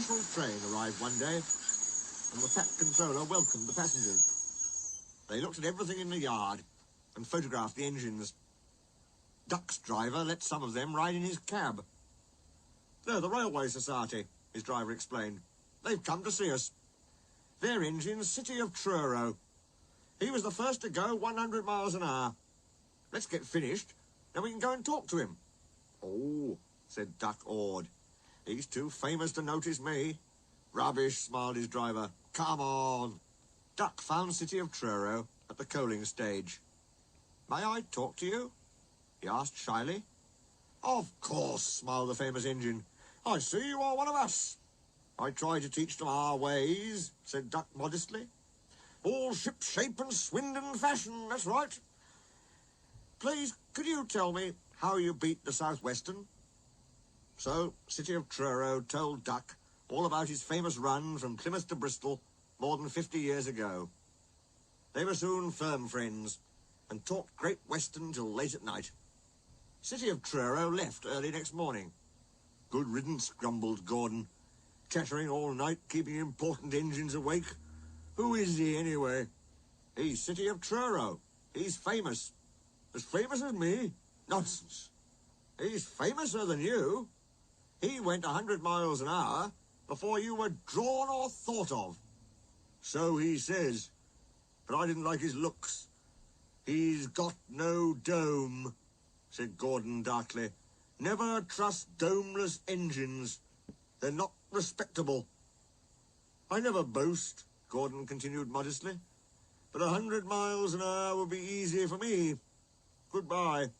beautiful train arrived one day, and the fat controller welcomed the passengers. They looked at everything in the yard and photographed the engines. Duck's driver let some of them ride in his cab. "They're the Railway Society," his driver explained. "They've come to see us. Their engine's City of Truro. He was the first to go 100 miles an hour. Let's get finished, then we can go and talk to him." "Oh," said Duck, awed. "He's too famous to notice me." "Rubbish," smiled his driver. "Come on." Duck found City of Truro at the coaling stage. "May I talk to you?" he asked shyly. "Of course," smiled the famous engine. "I see you are one of us." "I try to teach them our ways," said Duck modestly. "All ship shape and Swindon fashion, that's right. Please, could you tell me how you beat the South Western?" So City of Truro told Duck all about his famous run from Plymouth to Bristol more than 50 years ago. They were soon firm friends and talked Great Western till late at night. City of Truro left early next morning. "Good riddance," grumbled Gordon. "Chattering all night, keeping important engines awake. Who is he, anyway?" "He's City of Truro. He's famous." "As famous as me? Nonsense." "He's famouser than you. He went 100 miles an hour before you were drawn or thought of." "So he says, but I didn't like his looks." "He's got no dome," said Gordon darkly. "Never trust Domeless Engines. They're not respectable." "I never boast," Gordon continued modestly, "but 100 miles an hour would be easy for me. Goodbye."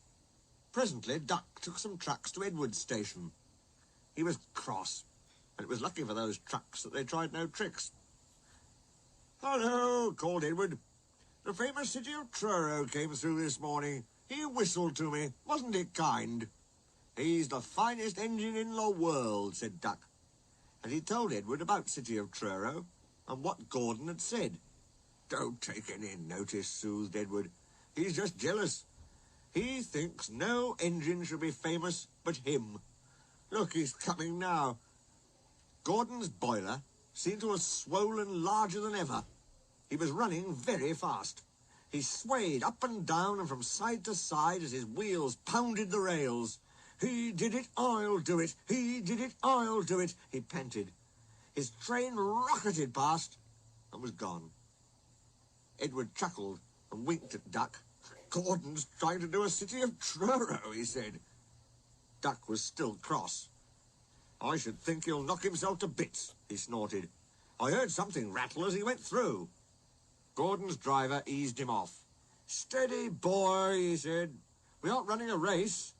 Presently Duck took some trucks to Edward's station. He was cross, and it was lucky for those trucks that they tried no tricks. "Hello," called Edward. "The famous City of Truro came through this morning. He whistled to me. Wasn't it kind?" "He's the finest engine in the world," said Duck. And he told Edward about City of Truro and what Gordon had said. "Don't take any notice," soothed Edward. "He's just jealous. He thinks no engine should be famous but him. Look, he's coming now." Gordon's boiler seemed to have swollen larger than ever. He was running very fast. He swayed up and down and from side to side as his wheels pounded the rails. "He did it, I'll do it. He did it, I'll do it," he panted. His train rocketed past and was gone. Edward chuckled and winked at Duck. "Gordon's trying to do a City of Truro," he said. Duck was still cross. "I should think he'll knock himself to bits," he snorted. "I heard something rattle as he went through." Gordon's driver eased him off. "Steady, boy," he said. "We aren't running a race."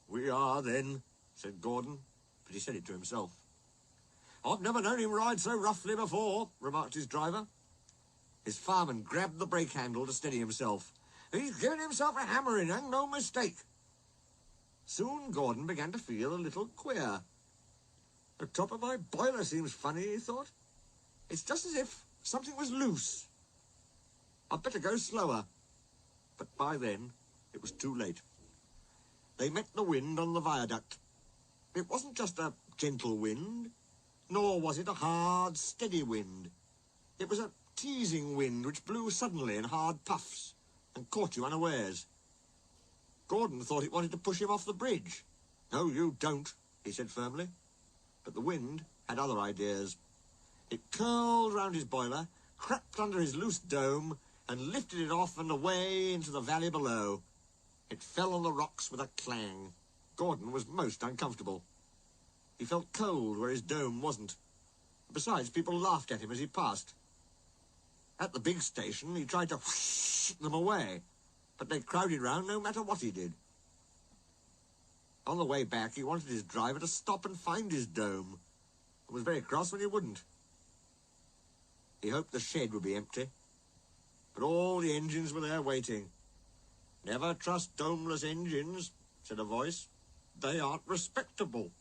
"We are, then," said Gordon, but he said it to himself. "I've never known him ride so roughly before," remarked his driver. His fireman grabbed the brake handle to steady himself. "He's given himself a hammering, and no mistake." Soon Gordon began to feel a little queer. "The top of my boiler seems funny," he thought. "It's just as if something was loose. I'd better go slower." But by then it was too late. They met the wind on the viaduct. It wasn't just a gentle wind, nor was it a hard, steady wind. It was a teasing wind which blew suddenly in hard puffs and caught you unawares. Gordon thought it wanted to push him off the bridge. "No, you don't," he said firmly. But the wind had other ideas. It curled round his boiler, crept under his loose dome, and lifted it off and away into the valley below. It fell on the rocks with a clang. Gordon was most uncomfortable. He felt cold where his dome wasn't. Besides, people laughed at him as he passed. At the big station, he tried to whoosh them away, but they crowded round no matter what he did. On the way back, he wanted his driver to stop and find his dome, and was very cross when he wouldn't. He hoped the shed would be empty, but all the engines were there waiting. "Never trust Domeless Engines," said a voice. "They aren't respectable."